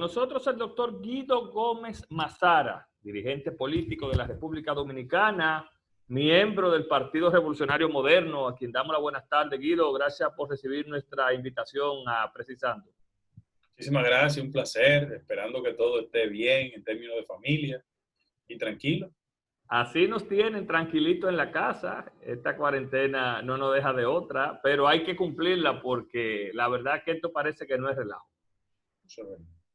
nosotros el doctor Guido Gómez Mazara, dirigente político de la República Dominicana, miembro del Partido Revolucionario Moderno, a quien damos las buenas tardes. Guido, gracias por recibir nuestra invitación a Precisando. Muchísimas gracias, un placer, esperando que todo esté bien en términos de familia y tranquilo. Así nos tienen tranquilitos en la casa. Esta cuarentena no nos deja de otra, pero hay que cumplirla porque la verdad que esto parece que no es relajo.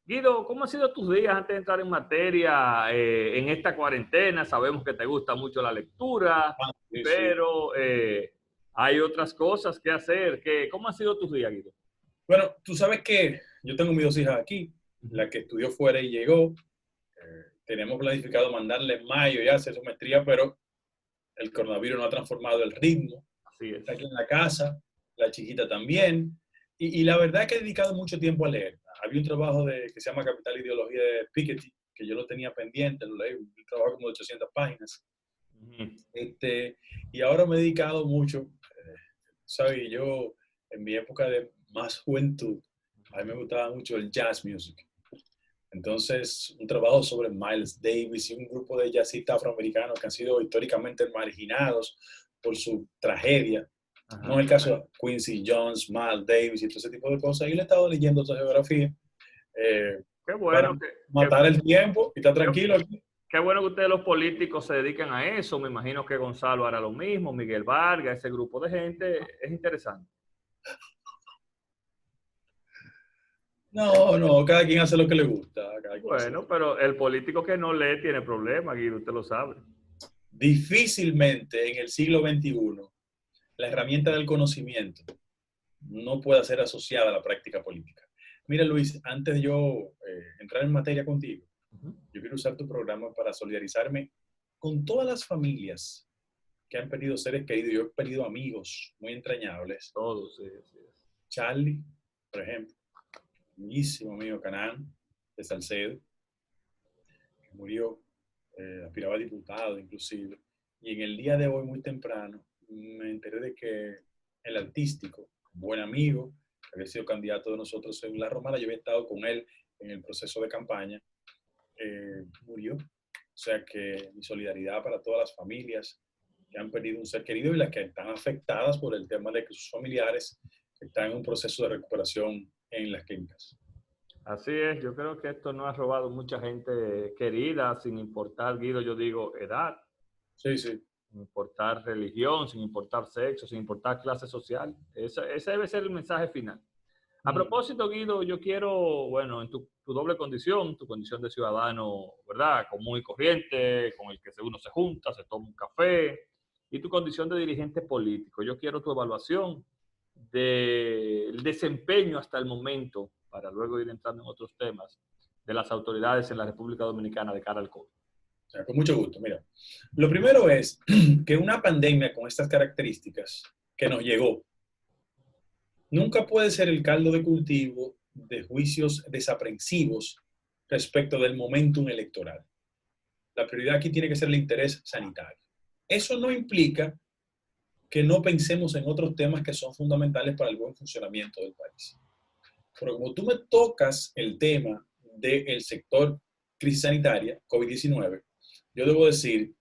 Guido, ¿cómo han sido tus días antes de entrar en materia en esta cuarentena? Sabemos que te gusta mucho la lectura, Sí, pero hay otras cosas que hacer. ¿Cómo han sido tus días, Guido? Bueno, tú sabes que yo tengo mis dos hijas aquí, la que estudió fuera y llegó. Tenemos planificado mandarle en mayo ya hacer su maestría, pero el coronavirus no ha transformado el ritmo. Así es. Está aquí en la casa, la chiquita también. Y la verdad es que he dedicado mucho tiempo a leer. Había un trabajo que se llama Capital e Ideología de Piketty, que yo lo tenía pendiente, lo leí, un trabajo como de 800 páginas. Y ahora me he dedicado mucho, ¿sabes? Yo, en mi época de más juventud, a mí me gustaba mucho el jazz music. Entonces, un trabajo sobre Miles Davis y un grupo de jazzistas afroamericanos que han sido históricamente marginados por su tragedia. Ajá. No es el caso de Quincy Jones, Miles Davis y todo ese tipo de cosas. Y le he estado leyendo esa geografía qué bueno, para matar el tiempo y estar tranquilo aquí. Qué bueno que ustedes los políticos se dediquen a eso. Me imagino que Gonzalo hará lo mismo, Miguel Vargas, ese grupo de gente. Es interesante. No, cada quien hace lo que le gusta. Bueno, pero el político que no lee tiene problemas, Guido, usted lo sabe. Difícilmente en el siglo XXI la herramienta del conocimiento no puede ser asociada a la práctica política. Mira, Luis, antes de yo entrar en materia contigo, yo quiero usar tu programa para solidarizarme con todas las familias que han perdido seres queridos. Yo he perdido amigos muy entrañables. Todos, sí. Charlie, por ejemplo, buenísimo amigo Canán de Salcedo, que murió, aspiraba a diputado inclusive. Y en el día de hoy, muy temprano, me enteré de que el artístico, buen amigo, que había sido candidato de nosotros en La Romana, yo había estado con él en el proceso de campaña, murió. O sea que mi solidaridad para todas las familias que han perdido un ser querido y las que están afectadas por el tema de que sus familiares están en un proceso de recuperación en las clínicas. Así es, yo creo que esto no ha robado mucha gente querida, sin importar, Guido, yo digo, edad. Sí. Sin importar religión, sin importar sexo, sin importar clase social. Ese debe ser el mensaje final. A propósito, Guido, yo quiero, bueno, en tu doble condición, tu condición de ciudadano, ¿verdad? Común y corriente, con el que uno se junta, se toma un café, y tu condición de dirigente político. Yo quiero tu evaluación del desempeño hasta el momento, para luego ir entrando en otros temas, de las autoridades en la República Dominicana de cara al COVID. O sea, con mucho gusto. Mira, lo primero es que una pandemia con estas características que nos llegó nunca puede ser el caldo de cultivo de juicios desaprensivos respecto del momentum electoral. La prioridad aquí tiene que ser el interés sanitario. Eso no implica que no pensemos en otros temas que son fundamentales para el buen funcionamiento del país. Pero como tú me tocas el tema del sector crisis sanitaria, COVID-19, yo debo decir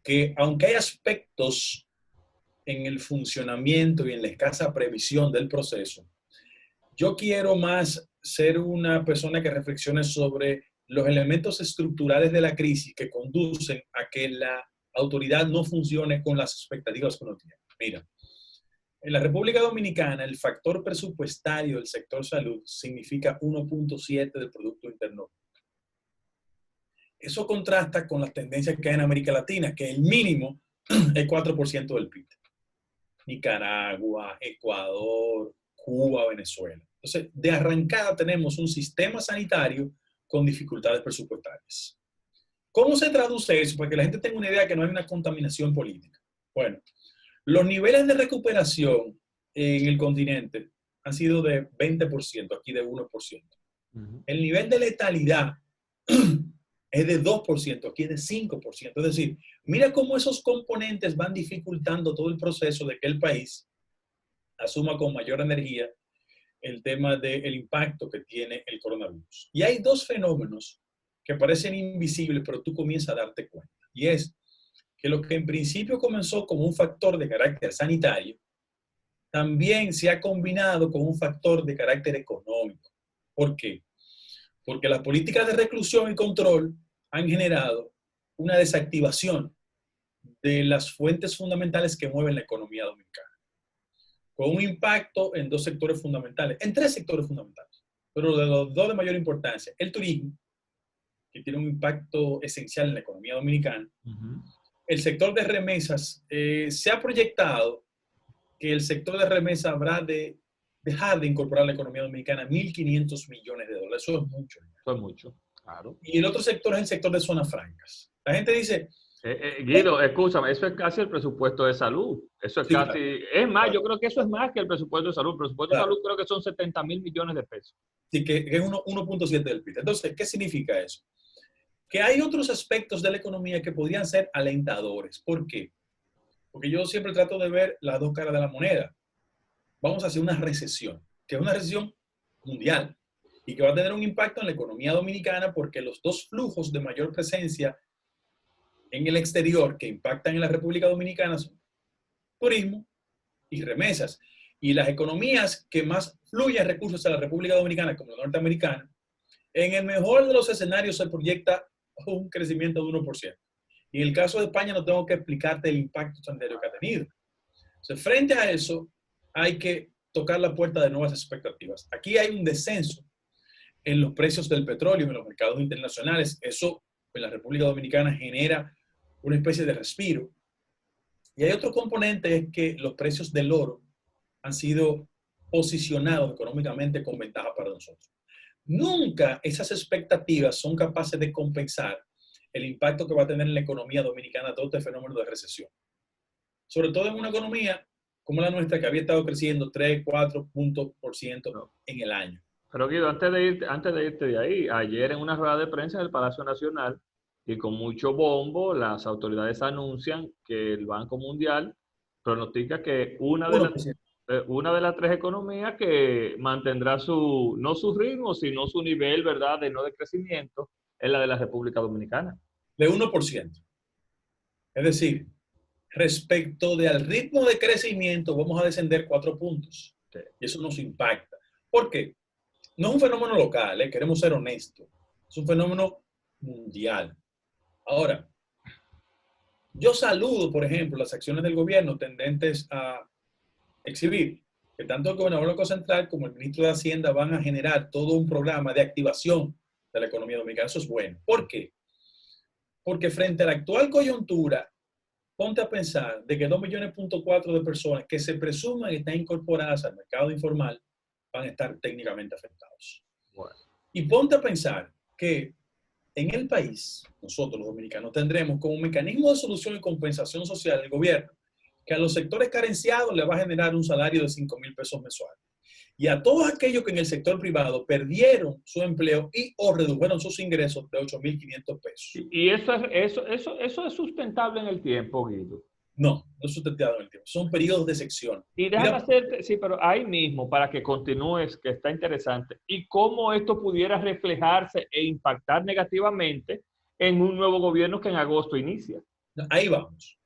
que aunque hay aspectos en el funcionamiento y en la escasa previsión del proceso, yo quiero más ser una persona que reflexione sobre los elementos estructurales de la crisis que conducen a que la autoridad no funcione con las expectativas que uno tiene. Mira, en la República Dominicana el factor presupuestario del sector salud significa 1.7 del Producto Interno. Eso contrasta con las tendencias que hay en América Latina, que el mínimo es 4% del PIB. Nicaragua, Ecuador, Cuba, Venezuela. Entonces, de arrancada tenemos un sistema sanitario con dificultades presupuestarias. ¿Cómo se traduce eso? Para que la gente tenga una idea que no hay una contaminación política. Bueno, los niveles de recuperación en el continente han sido de 20%, aquí de 1%. El nivel de letalidad es de 2%, aquí es de 5%. Es decir, mira cómo esos componentes van dificultando todo el proceso de que el país asuma con mayor energía el tema del impacto que tiene el coronavirus. Y hay dos fenómenos que parecen invisibles, pero tú comienzas a darte cuenta. Y es que lo que en principio comenzó como un factor de carácter sanitario, también se ha combinado con un factor de carácter económico. ¿Por qué? Porque las políticas de reclusión y control han generado una desactivación de las fuentes fundamentales que mueven la economía dominicana, con un impacto en dos sectores fundamentales, en tres sectores fundamentales, pero de los dos de mayor importancia: el turismo, que tiene un impacto esencial en la economía dominicana. El sector de remesas, se ha proyectado que el sector de remesas habrá de dejar de incorporar a la economía dominicana 1.500 millones de dólares. Eso es mucho. Eso es mucho, claro. Y el otro sector es el sector de zonas francas. La gente dice... Guido, escúchame, eso es casi el presupuesto de salud. Eso es Sí, casi, claro, es más, claro, yo creo que eso es más que el presupuesto de salud. El presupuesto de claro. salud creo que son 70.000 millones de pesos. Sí, que es 1.7 del PIB. Entonces, ¿qué significa eso? Que hay otros aspectos de la economía que podrían ser alentadores. ¿Por qué? Porque yo siempre trato de ver las dos caras de la moneda. Vamos a hacer una recesión, que es una recesión mundial y que va a tener un impacto en la economía dominicana, porque los dos flujos de mayor presencia en el exterior que impactan en la República Dominicana son turismo y remesas. Y las economías que más fluyen recursos a la República Dominicana, como la norteamericana, en el mejor de los escenarios se proyecta un crecimiento de 1%. Y en el caso de España no tengo que explicarte el impacto sanitario que ha tenido. Entonces, frente a eso, hay que tocar la puerta de nuevas expectativas. Aquí hay un descenso en los precios del petróleo en los mercados internacionales. Eso en la República Dominicana genera una especie de respiro. Y hay otro componente, es que los precios del oro han sido posicionados económicamente con ventaja para nosotros. Nunca esas expectativas son capaces de compensar el impacto que va a tener en la economía dominicana todo este fenómeno de recesión. Sobre todo en una economía como la nuestra, que había estado creciendo 3, 4 puntos por ciento en el año. Pero Guido, antes de irte de ahí, ayer en una rueda de prensa del Palacio Nacional, y con mucho bombo, las autoridades anuncian que el Banco Mundial pronostica que una de las tres economías que mantendrá no su ritmo, sino su nivel, ¿verdad?, de no de crecimiento, es la de la República Dominicana. De 1%. Es decir, respecto del ritmo de crecimiento, vamos a descender 4 puntos. Sí. Y eso nos impacta. ¿Por qué? No es un fenómeno local, queremos ser honestos. Es un fenómeno mundial. Ahora, yo saludo, por ejemplo, las acciones del gobierno tendentes a exhibir que tanto el gobernador del Banco Central como el ministro de Hacienda van a generar todo un programa de activación de la economía dominicana. Eso es bueno. ¿Por qué? Porque frente a la actual coyuntura, ponte a pensar de que 2,4 millones de personas que se presuman que están incorporadas al mercado informal van a estar técnicamente afectados. Bueno. Y ponte a pensar que en el país, nosotros los dominicanos tendremos como mecanismo de solución y compensación social el gobierno, que a los sectores carenciados le va a generar un salario de 5,000 pesos mensuales. Y a todos aquellos que en el sector privado perdieron su empleo y o redujeron sus ingresos de 8,500 pesos. ¿Y eso es sustentable en el tiempo, Guido? No, no es sustentable en el tiempo. Son periodos de sección. Y déjame hacerte, sí, pero ahí mismo, para que continúes, que está interesante, y cómo esto pudiera reflejarse e impactar negativamente en un nuevo gobierno que en agosto inicia. Ahí vamos.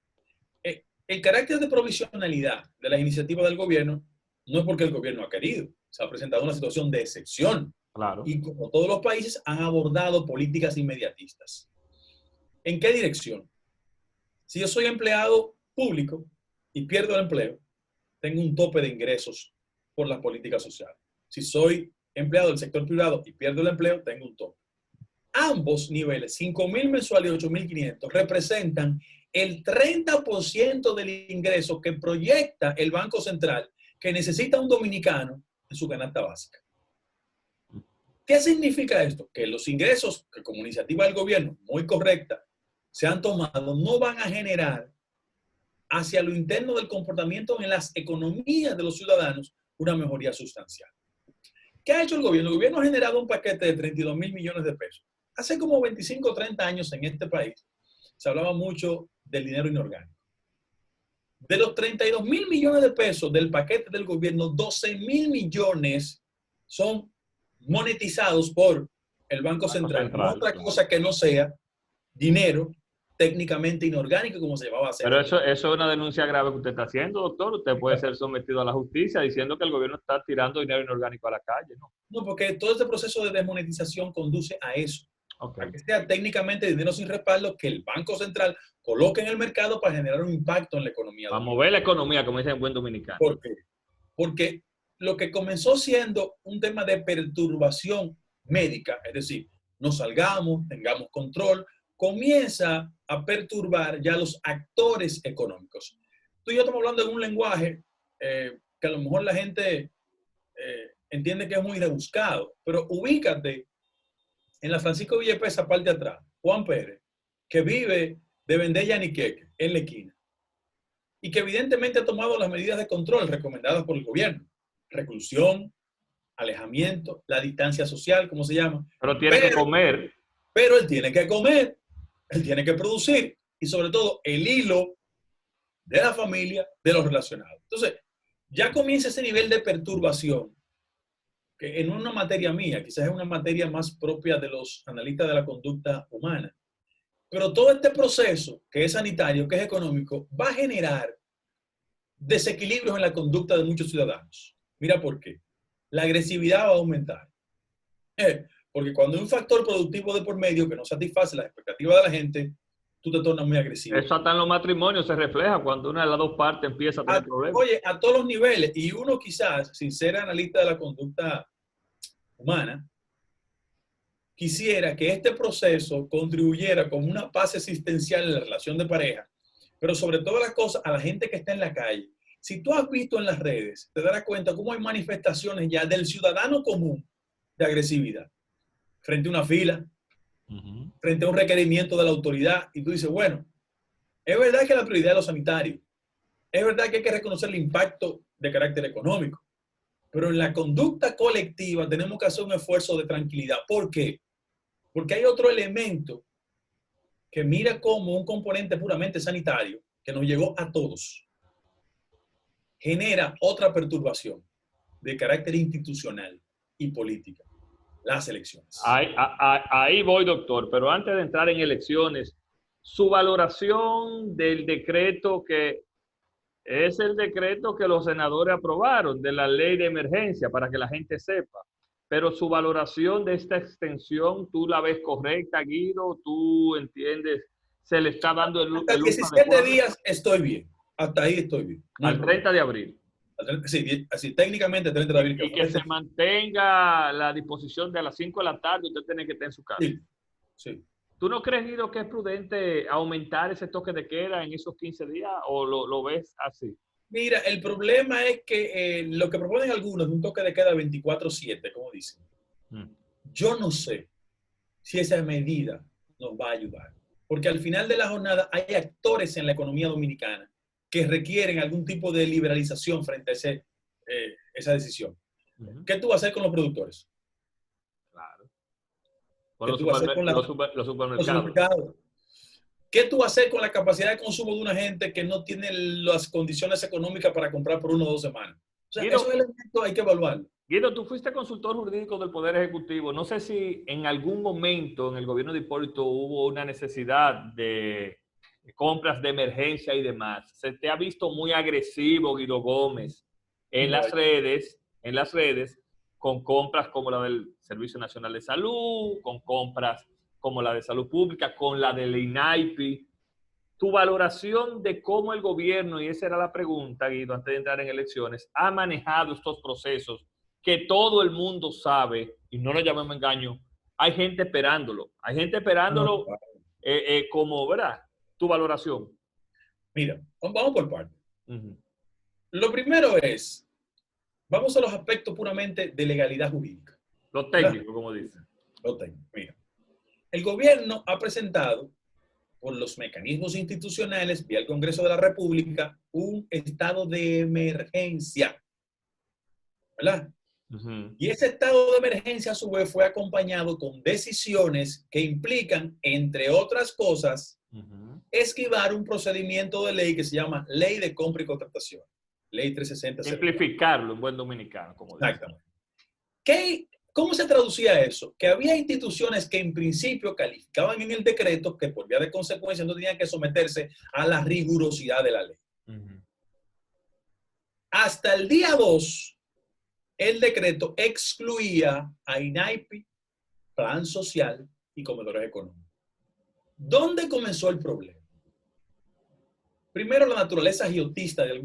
El carácter de provisionalidad de las iniciativas del gobierno no es porque el gobierno ha querido. Se ha presentado una situación de excepción. Claro. Y como todos los países han abordado políticas inmediatistas. ¿En qué dirección? Si yo soy empleado público y pierdo el empleo, tengo un tope de ingresos por las políticas sociales. Si soy empleado del sector privado y pierdo el empleo, tengo un tope. Ambos niveles, 5,000 mensuales y 8,500, representan el 30% del ingreso que proyecta el Banco Central que necesita un dominicano en su canasta básica. ¿Qué significa esto? Que los ingresos que como iniciativa del gobierno, muy correcta, se han tomado, no van a generar hacia lo interno del comportamiento en las economías de los ciudadanos una mejoría sustancial. ¿Qué ha hecho el gobierno? El gobierno ha generado un paquete de 32,000 millones de pesos. Hace como 25 o 30 años en este país se hablaba mucho del dinero inorgánico. De los 32,000 millones de pesos del paquete del gobierno, 12,000 millones son monetizados por el Banco Central. No otra cosa que no sea dinero técnicamente inorgánico como se llevaba a hacer. Pero eso es una denuncia grave que usted está haciendo, doctor. Usted puede ser sometido a la justicia diciendo que el gobierno está tirando dinero inorgánico a la calle, ¿no? No, porque todo este proceso de desmonetización conduce a eso. A que sea técnicamente dinero sin respaldo que el Banco Central coloque en el mercado para generar un impacto en la economía. Para mover la economía, como dicen en buen dominicano. ¿Por qué? Porque lo que comenzó siendo un tema de perturbación médica, es decir, no salgamos, tengamos control, comienza a perturbar ya los actores económicos. Tú y yo estamos hablando en un lenguaje que a lo mejor la gente entiende que es muy rebuscado, pero ubícate en la Francisco Villapesa, parte de atrás, Juan Pérez, que vive de vender yaniqueque en la esquina y que evidentemente ha tomado las medidas de control recomendadas por el gobierno. Reclusión, alejamiento, la distancia social, ¿cómo se llama? Pero tiene que comer. Pero él tiene que comer, él tiene que producir y sobre todo el hilo de la familia, de los relacionados. Entonces, ya comienza ese nivel de perturbación que en una materia mía, quizás es una materia más propia de los analistas de la conducta humana, pero todo este proceso que es sanitario, que es económico, va a generar desequilibrios en la conducta de muchos ciudadanos. Mira por qué. La agresividad va a aumentar. Porque cuando hay un factor productivo de por medio que no satisface las expectativas de la gente, tú te tornas muy agresivo. Eso hasta en los matrimonios se refleja cuando una de las dos partes empieza a tener problemas. Oye, a todos los niveles. Y uno quizás, sin ser analista de la conducta humana, quisiera que este proceso contribuyera como una paz existencial en la relación de pareja, pero sobre todas las cosas a la gente que está en la calle. Si tú has visto en las redes, te darás cuenta cómo hay manifestaciones ya del ciudadano común de agresividad frente a una fila, frente a un requerimiento de la autoridad, y tú dices, bueno, es verdad que la prioridad es lo sanitario, es verdad que hay que reconocer el impacto de carácter económico, pero en la conducta colectiva tenemos que hacer un esfuerzo de tranquilidad. ¿Por qué? Porque hay otro elemento que mira como un componente puramente sanitario que nos llegó a todos. Genera otra perturbación de carácter institucional y política. Las elecciones. Ahí voy, doctor, pero antes de entrar en elecciones, su valoración del decreto que es el decreto que los senadores aprobaron de la ley de emergencia, para que la gente sepa. Pero su valoración de esta extensión, ¿tú la ves correcta, Guido? ¿Tú entiendes? ¿Se le está dando el hasta 17 días estoy bien. Hasta ahí estoy bien. No al 30 de abril. Sí, así técnicamente 30 de abril. Y que se mantenga la disposición de a las 5 de la tarde, usted tiene que estar en su casa. Sí, sí. ¿Tú no crees, Guido, que es prudente aumentar ese toque de queda en esos 15 días o lo ves así? Mira, el problema es que lo que proponen algunos es un toque de queda 24/7, como dicen. Yo no sé si esa medida nos va a ayudar, porque al final de la jornada hay actores en la economía dominicana que requieren algún tipo de liberalización frente a esa decisión. ¿Qué tú vas a hacer con los productores? Claro. Con los supermercados. ¿Qué tú vas a hacer con la capacidad de consumo de una gente que no tiene las condiciones económicas para comprar por 1 o 2 semanas? O sea, Guido, esos elementos hay que evaluarlo. Guido, tú fuiste consultor jurídico del Poder Ejecutivo. No sé si en algún momento en el gobierno de Hipólito hubo una necesidad de compras de emergencia y demás. Se te ha visto muy agresivo, Guido Gómez, en las redes, con compras como la del Servicio Nacional de Salud, con compras como la de Salud Pública, con la del INAIPI. Tu valoración de cómo el gobierno, y esa era la pregunta, Guido, antes de entrar en elecciones, ha manejado estos procesos que todo el mundo sabe, y no lo llamemos engaño, hay gente esperándolo. Hay gente esperándolo como, ¿verdad? Tu valoración. Mira, vamos por partes. Lo primero es, vamos a los aspectos puramente de legalidad jurídica. Lo técnico, como dicen. Lo técnico. Mira, el gobierno ha presentado por los mecanismos institucionales vía el Congreso de la República un estado de emergencia, ¿verdad? Y ese estado de emergencia a su vez fue acompañado con decisiones que implican, entre otras cosas, esquivar un procedimiento de ley que se llama Ley de Compra y Contratación, Ley 360. Simplificarlo en buen dominicano, como dicen. Exactamente. ¿Cómo se traducía eso? Que había instituciones que en principio calificaban en el decreto que por vía de consecuencia no tenían que someterse a la rigurosidad de la ley. Hasta el día 2, el decreto excluía a INAIPI, Plan Social y Comedores Económicos. ¿Dónde comenzó el problema? Primero, la naturaleza agiotista del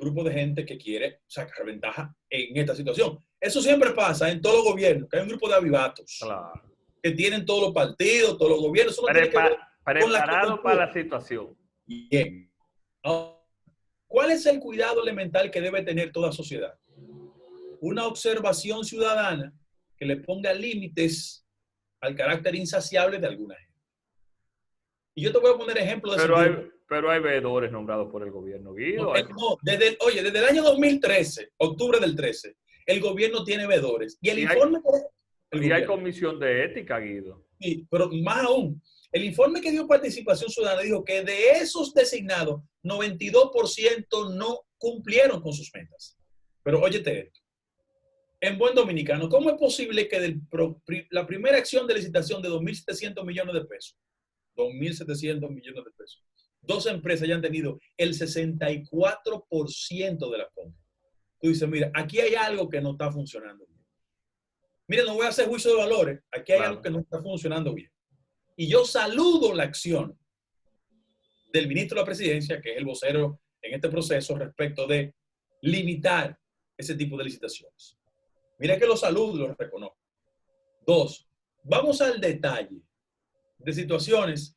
grupo de gente que quiere sacar ventaja en esta situación. Eso siempre pasa en todos los gobiernos, que hay un grupo de avivatos, claro, que tienen todos los partidos, todos los gobiernos. Eso no tiene que ver preparado para la situación. Bien. ¿Cuál es el cuidado elemental que debe tener toda sociedad? Una observación ciudadana que le ponga límites al carácter insaciable de alguna gente. Y yo te voy a poner ejemplos de pero hay veedores nombrados por el gobierno, Guido. Desde el año 2013, octubre del 13, el gobierno tiene veedores. Y el informe... hay comisión de ética, Guido. Sí, pero más aún, el informe que dio Participación Ciudadana dijo que de esos designados, 92% no cumplieron con sus metas. Pero óyete esto. En buen dominicano, ¿cómo es posible que la primera acción de licitación de 2.700 millones de pesos, 2.700 millones de pesos, dos empresas hayan tenido el 64% de la compra? Tú dices, mira, aquí hay algo que no está funcionando bien. Mira, no voy a hacer juicio de valores, aquí hay algo que no está funcionando bien. Y yo saludo la acción del ministro de la Presidencia, que es el vocero en este proceso, respecto de limitar ese tipo de licitaciones. Mira que lo saludo y lo reconozco. 2, vamos al detalle de situaciones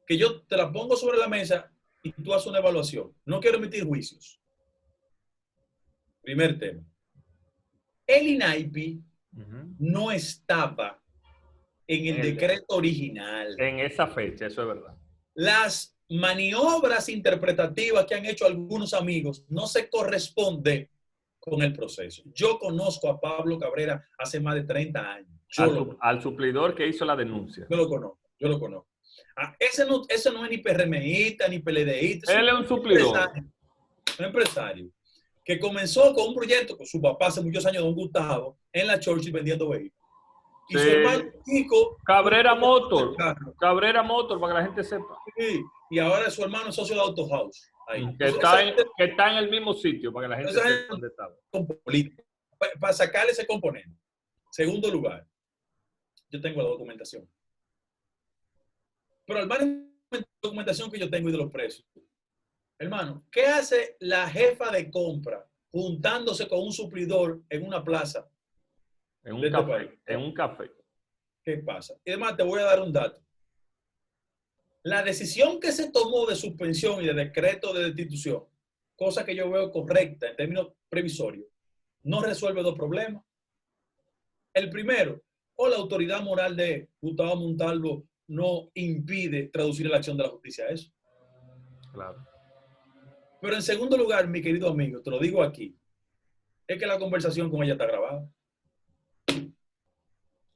que yo te las pongo sobre la mesa y tú haces una evaluación. No quiero emitir juicios. Primer tema. El INAIPI no estaba en el decreto original. En esa fecha, eso es verdad. Las maniobras interpretativas que han hecho algunos amigos no se corresponden con el proceso. Yo conozco a Pablo Cabrera hace más de 30 años. Al suplidor que hizo la denuncia. Yo lo conozco. Ese no es ni PRMista, ni PLDista. Él es un suplidor. Un empresario que comenzó con un proyecto con su papá hace muchos años, don Gustavo, en la Churchill vendiendo vehículos. Y su hermano chico... Cabrera Motor, para que la gente sepa. Sí, y ahora su hermano es socio de Auto House. Que está en el mismo sitio, para que la gente sepa dónde estaba. Para sacarle ese componente. Segundo lugar, yo tengo la documentación. Pero al margen de la documentación que yo tengo y de los precios, hermano, ¿qué hace la jefa de compra juntándose con un suplidor en una plaza? En un café. ¿Qué pasa? Y además te voy a dar un dato. La decisión que se tomó de suspensión y de decreto de destitución, cosa que yo veo correcta en términos previsorios, no resuelve dos problemas. El primero, o la autoridad moral de Gustavo Montalvo no impide traducir la acción de la justicia a eso. Claro. Pero en segundo lugar, mi querido amigo, te lo digo aquí, es que la conversación con ella está grabada.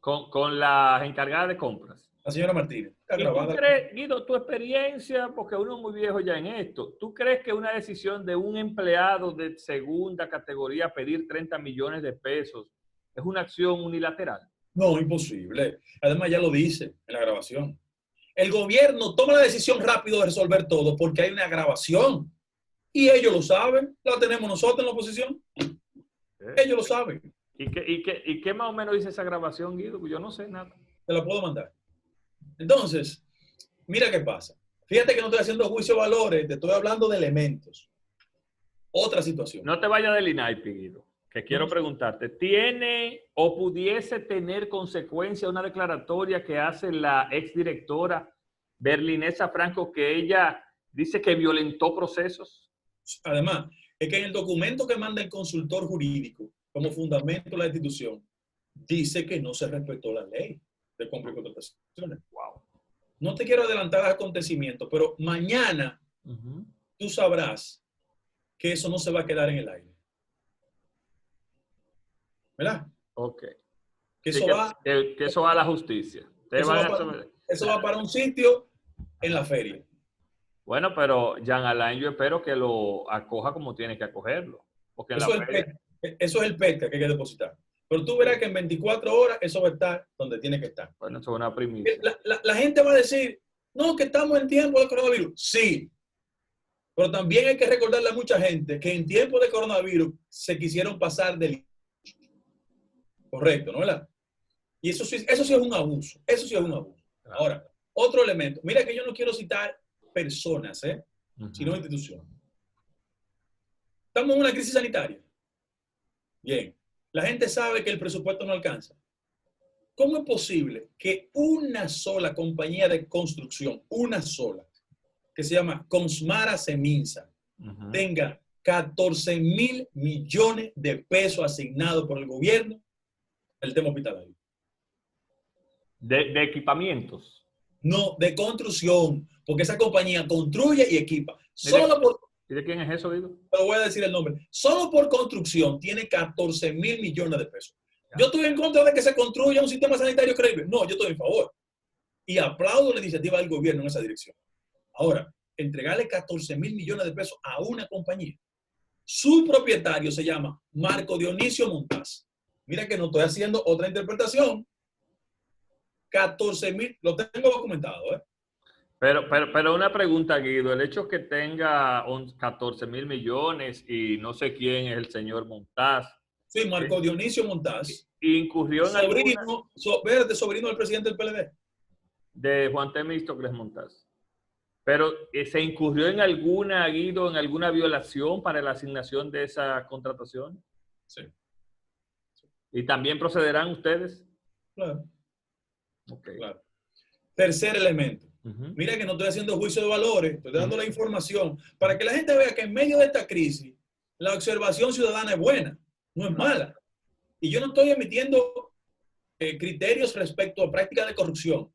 Con la encargada de compras. La señora Martínez. Está grabada. ¿Tú crees, Guido, tu experiencia, porque uno es muy viejo ya en esto, ¿tú crees que una decisión de un empleado de segunda categoría pedir 30 millones de pesos es una acción unilateral? No, imposible. Además, ya lo dice en la grabación. El gobierno toma la decisión rápido de resolver todo porque hay una grabación. Y ellos lo saben. La tenemos nosotros en la oposición. Ellos lo saben. ¿Y qué más o menos dice esa grabación, Guido? Pues yo no sé nada. Te la puedo mandar. Entonces, mira qué pasa. Fíjate que no estoy haciendo juicio de valores, te estoy hablando de elementos. Otra situación. No te vayas del INAIPI, Guido, que quiero preguntarte. ¿Tiene o pudiese tener consecuencia una declaratoria que hace la exdirectora Berlinesa Franco, que ella dice que violentó procesos? Además, es que en el documento que manda el consultor jurídico como fundamento de la institución, dice que no se respetó la ley de compra y contrataciones. Wow. No te quiero adelantar los acontecimientos, pero mañana tú sabrás que eso no se va a quedar en el aire. ¿Verdad? Ok. Que sí, eso va a la justicia. Eso va para un sitio en la feria. Bueno, pero Jean Alain, yo espero que lo acoja como tiene que acogerlo. Porque eso es el PETCA que hay que depositar. Pero tú verás que en 24 horas eso va a estar donde tiene que estar. Bueno, eso es una primicia. La gente va a decir, no, que estamos en tiempo de coronavirus. Sí, pero también hay que recordarle a mucha gente que en tiempo de coronavirus se quisieron pasar del... Correcto, ¿no? ¿Verdad? Y eso sí es un abuso. Eso sí es un abuso. Claro. Ahora, otro elemento. Mira que yo no quiero citar personas, sino instituciones. Estamos en una crisis sanitaria. Bien. La gente sabe que el presupuesto no alcanza. ¿Cómo es posible que una sola compañía de construcción, una sola, que se llama Consmara Seminsa, tenga 14,000 millones de pesos asignados por el gobierno al tema hospitalario? ¿De equipamientos? No, de construcción, porque esa compañía construye y equipa. Solo por... ¿Y de quién es eso, Guido? Te voy a decir el nombre. Solo por construcción tiene 14,000 millones de pesos. Yo estoy en contra de que se construya un sistema sanitario creíble. No, yo estoy en favor. Y aplaudo la iniciativa del gobierno en esa dirección. Ahora, entregarle 14,000 millones de pesos a una compañía. Su propietario se llama Marco Dionisio Montaz. Mira que no estoy haciendo otra interpretación. 14,000, lo tengo documentado, ¿eh? Pero una pregunta, Guido. El hecho que tenga 14,000 millones y no sé quién es el señor Montaz. Sí, Marco Dionisio Montaz. Incurrió en sobrino del presidente del PLD. De Juan Temístocles Montaz. Pero ¿se incurrió en alguna, Guido, en alguna violación para la asignación de esa contratación? Sí. ¿Y también procederán ustedes? Claro. Okay. Claro. Tercer elemento. Mira que no estoy haciendo juicio de valores, estoy dando la información para que la gente vea que en medio de esta crisis la observación ciudadana es buena, no es mala. Y yo no estoy emitiendo criterios respecto a prácticas de corrupción.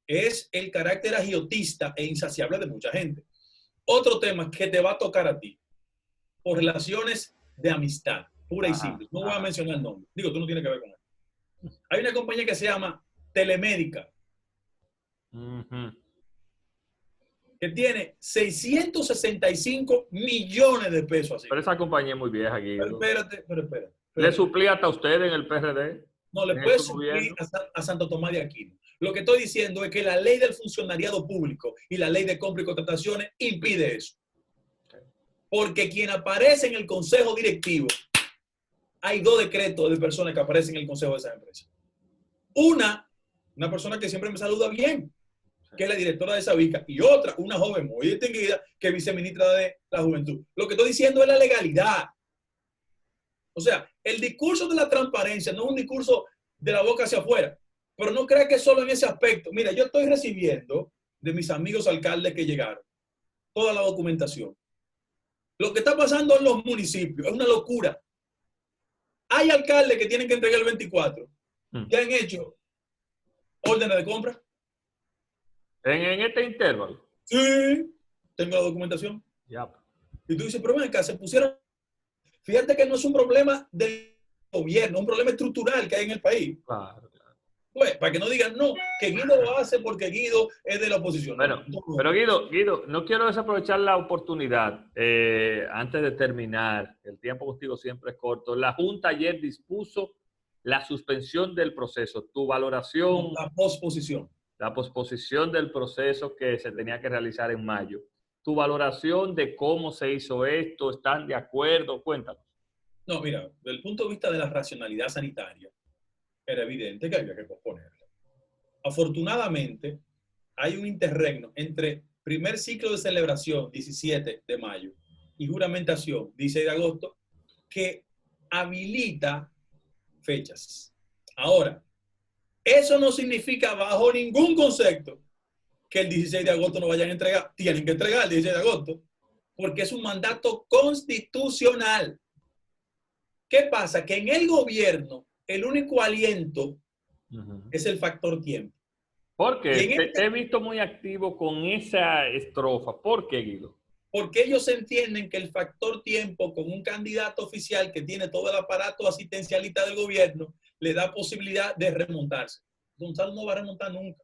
Es el carácter agiotista e insaciable de mucha gente. Otro tema que te va a tocar a ti, por relaciones de amistad, pura y simple. No voy a mencionar el nombre. Digo, tú no tienes que ver con él. Hay una compañía que se llama Telemédica, que tiene 665 millones de pesos. Así. Pero esa compañía es muy vieja, Guido. Pero espérate. ¿Le suplía hasta usted en el PRD? No, le puede suplir a Santo Tomás de Aquino. Lo que estoy diciendo es que la ley del funcionariado público y la ley de compra y contrataciones impide eso. Porque quien aparece en el consejo directivo, hay 2 decretos de personas que aparecen en el consejo de esa empresa. Una persona que siempre me saluda bien, que es la directora de Sabica, y otra, una joven muy distinguida, que es viceministra de la Juventud. Lo que estoy diciendo es la legalidad. O sea, el discurso de la transparencia no es un discurso de la boca hacia afuera, pero no crea que es solo en ese aspecto. Mira, yo estoy recibiendo de mis amigos alcaldes que llegaron toda la documentación. Lo que está pasando en los municipios es una locura. Hay alcaldes que tienen que entregar el 24, que han hecho órdenes de compra. ¿En este intervalo? Sí, tengo la documentación. Ya. Y tú dices, pero ven acá, se pusieron... Fíjate que no es un problema del gobierno, es un problema estructural que hay en el país. Claro. Pues, para que no digan, no, que Guido lo hace porque Guido es de la oposición. Bueno, pero Guido, no quiero desaprovechar la oportunidad antes de terminar. El tiempo contigo siempre es corto. La Junta ayer dispuso la suspensión del proceso. Tu valoración... La posposición. La posposición del proceso que se tenía que realizar en mayo. Tu valoración de cómo se hizo esto, ¿están de acuerdo? Cuéntanos. No, mira, desde el punto de vista de la racionalidad sanitaria, era evidente que había que posponerlo. Afortunadamente, hay un interregno entre primer ciclo de celebración, 17 de mayo, y juramentación, 16 de agosto, que habilita fechas. Ahora, eso no significa bajo ningún concepto que el 16 de agosto no vayan a entregar. Tienen que entregar el 16 de agosto, porque es un mandato constitucional. ¿Qué pasa? Que en el gobierno el único aliento es el factor tiempo. ¿Por qué? Te he visto muy activo con esa estrofa. ¿Por qué, Guido? Porque ellos entienden que el factor tiempo con un candidato oficial que tiene todo el aparato asistencialista del gobierno le da posibilidad de remontarse. Gonzalo no va a remontar nunca,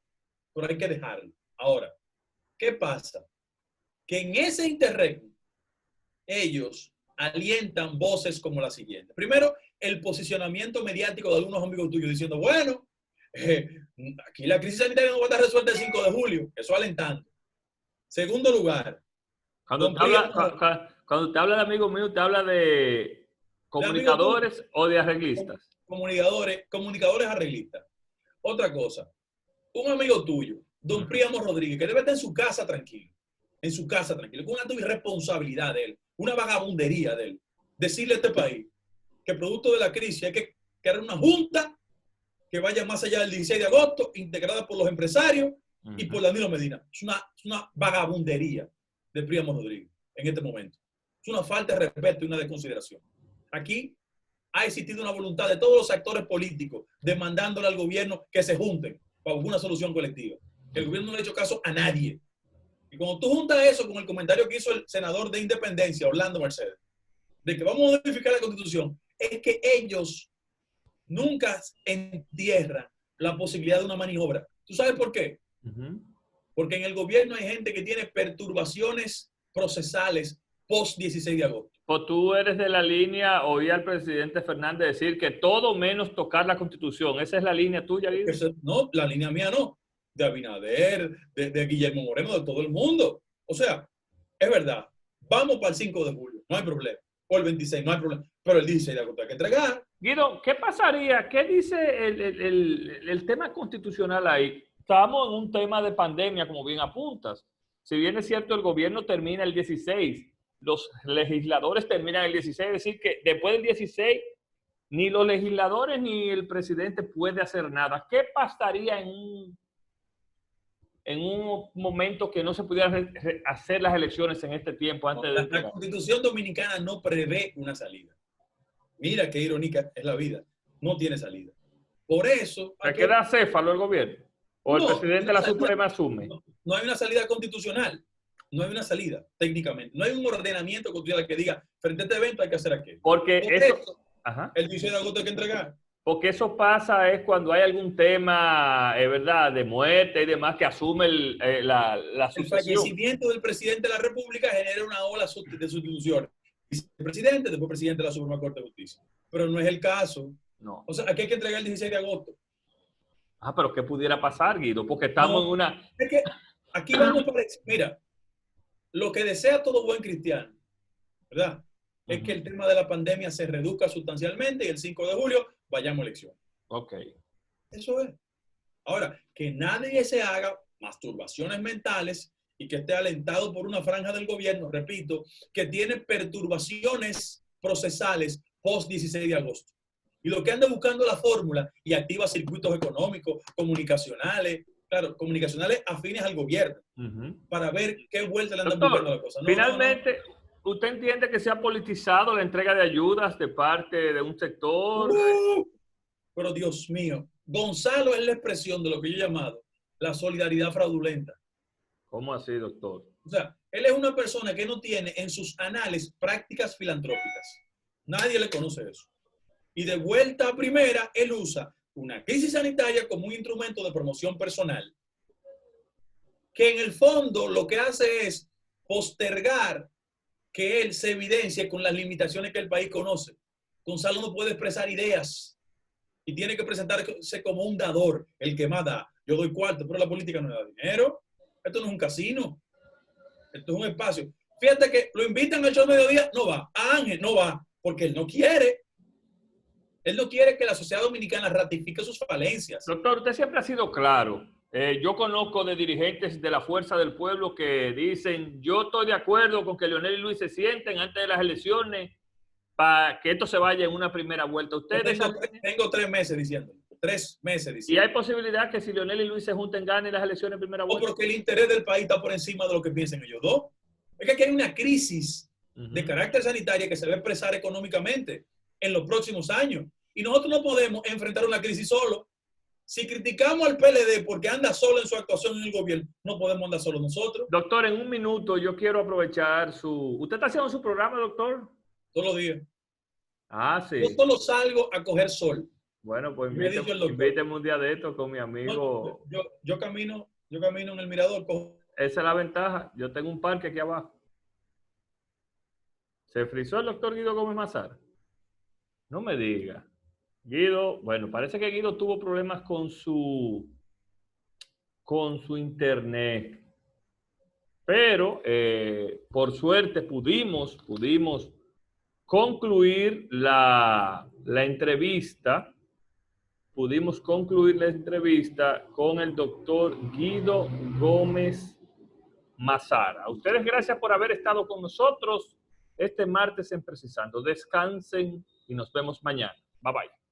pero hay que dejarlo. Ahora, ¿qué pasa? Que en ese interregno ellos alientan voces como la siguiente. Primero, el posicionamiento mediático de algunos amigos tuyos diciendo, bueno, aquí la crisis sanitaria no va a estar resuelta el 5 de julio, eso alentando. Segundo lugar, Cuando cuando te habla de amigos míos, ¿te habla de comunicadores o de arreglistas? Comunicadores arreglistas. Otra cosa, un amigo tuyo, don Príamo Rodríguez, que debe estar en su casa tranquilo, con una irresponsabilidad de él, una vagabundería de él, decirle a este país que producto de la crisis hay que crear una junta que vaya más allá del 16 de agosto, integrada por los empresarios y por Danilo Medina. Es una vagabundería de Príamo Rodríguez en este momento. Es una falta de respeto y una desconsideración. Aquí ha existido una voluntad de todos los actores políticos demandándole al gobierno que se junten para una solución colectiva. El gobierno no le ha hecho caso a nadie. Y cuando tú juntas eso con el comentario que hizo el senador de Independencia, Orlando Mercedes, de que vamos a modificar la Constitución, es que ellos nunca entierran la posibilidad de una maniobra. ¿Tú sabes por qué? Porque en el gobierno hay gente que tiene perturbaciones procesales post 16 de agosto. Pues tú eres de la línea, oí al presidente Fernández decir que todo menos tocar la Constitución. ¿Esa es la línea tuya, Guido? No, la línea mía no. De Abinader, de Guillermo Moreno, de todo el mundo. O sea, es verdad. Vamos para el 5 de julio, no hay problema. O el 26, no hay problema. Pero el 16 de agosto hay que entregar. Guido, ¿qué pasaría? ¿Qué dice el tema constitucional ahí? Estamos en un tema de pandemia, como bien apuntas. Si bien es cierto, el gobierno termina el 16, los legisladores terminan el 16, es decir, que después del 16 ni los legisladores ni el presidente puede hacer nada. ¿Qué pasaría en un momento que no se pudieran hacer las elecciones en este tiempo? La Constitución Dominicana no prevé una salida. Mira qué irónica es la vida. No tiene salida. Por eso... ¿Se queda acéfalo el gobierno? ¿O el presidente de la Suprema asume? No hay una salida constitucional. No hay una salida, técnicamente. No hay un ordenamiento constitucional que diga, frente a este evento hay que hacer aquello. Porque eso el 16 de agosto hay que entregar. Porque eso pasa es cuando hay algún tema, ¿verdad?, de muerte y demás que asume la sucesión. El fallecimiento del presidente de la República genera una ola de sustituciones. Vicepresidente, después presidente de la Suprema Corte de Justicia. Pero no es el caso. No. O sea, aquí hay que entregar el 16 de agosto. Pero ¿qué pudiera pasar, Guido? Porque estamos en una... Es que aquí vamos para... Mira, lo que desea todo buen cristiano, ¿verdad? Es que el tema de la pandemia se reduzca sustancialmente y el 5 de julio vayamos a elecciones. Ok. Eso es. Ahora, que nadie se haga masturbaciones mentales y que esté alentado por una franja del gobierno, repito, que tiene perturbaciones procesales post 16 de agosto. Y lo que anda buscando la fórmula y activa circuitos económicos, comunicacionales, claro, comunicacionales afines al gobierno, para ver qué vuelta le andan buscando la cosa. Finalmente, ¿usted entiende que se ha politizado la entrega de ayudas de parte de un sector? Pero Dios mío, Gonzalo es la expresión de lo que yo he llamado la solidaridad fraudulenta. ¿Cómo así, doctor? O sea, él es una persona que no tiene en sus anales prácticas filantrópicas. Nadie le conoce eso. Y de vuelta a primera, él usa una crisis sanitaria como un instrumento de promoción personal, que en el fondo lo que hace es postergar que él se evidencie con las limitaciones que el país conoce. Gonzalo no puede expresar ideas y tiene que presentarse como un dador, el que más da. Yo doy cuarto, pero la política no le da dinero. Esto no es un casino. Esto es un espacio. Fíjate que lo invitan al show de mediodía, no va. A Ángel no va, porque él no quiere. Él no quiere que la sociedad dominicana ratifique sus falencias. Doctor, usted siempre ha sido claro. Yo conozco de dirigentes de la Fuerza del Pueblo que dicen, yo estoy de acuerdo con que Leonel y Luis se sienten antes de las elecciones para que esto se vaya en una primera vuelta. Ustedes tengo 3 meses diciendo. 3 meses diciendo. ¿Y hay posibilidad que si Leonel y Luis se junten ganen las elecciones en primera vuelta? No, porque el interés del país está por encima de lo que piensen ellos dos. Es que aquí hay una crisis de carácter sanitario que se va a expresar económicamente en los próximos años. Y nosotros no podemos enfrentar una crisis solo. Si criticamos al PLD porque anda solo en su actuación en el gobierno, no podemos andar solo nosotros. Doctor, en un minuto yo quiero aprovechar su... ¿Usted está haciendo su programa, doctor? Todos los días. Ah, sí. Yo solo salgo a coger sol. Bueno, pues invíteme un día de esto con mi amigo. No, yo camino en el mirador. Esa es la ventaja. Yo tengo un parque aquí abajo. ¿Se frizó el doctor Guido Gómez Mazar? No me diga. Guido, bueno, parece que Guido tuvo problemas con su internet. Pero por suerte pudimos concluir la entrevista. Pudimos concluir la entrevista con el doctor Guido Gómez Mazara. A ustedes gracias por haber estado con nosotros este martes en Precisando. Descansen y nos vemos mañana. Bye bye.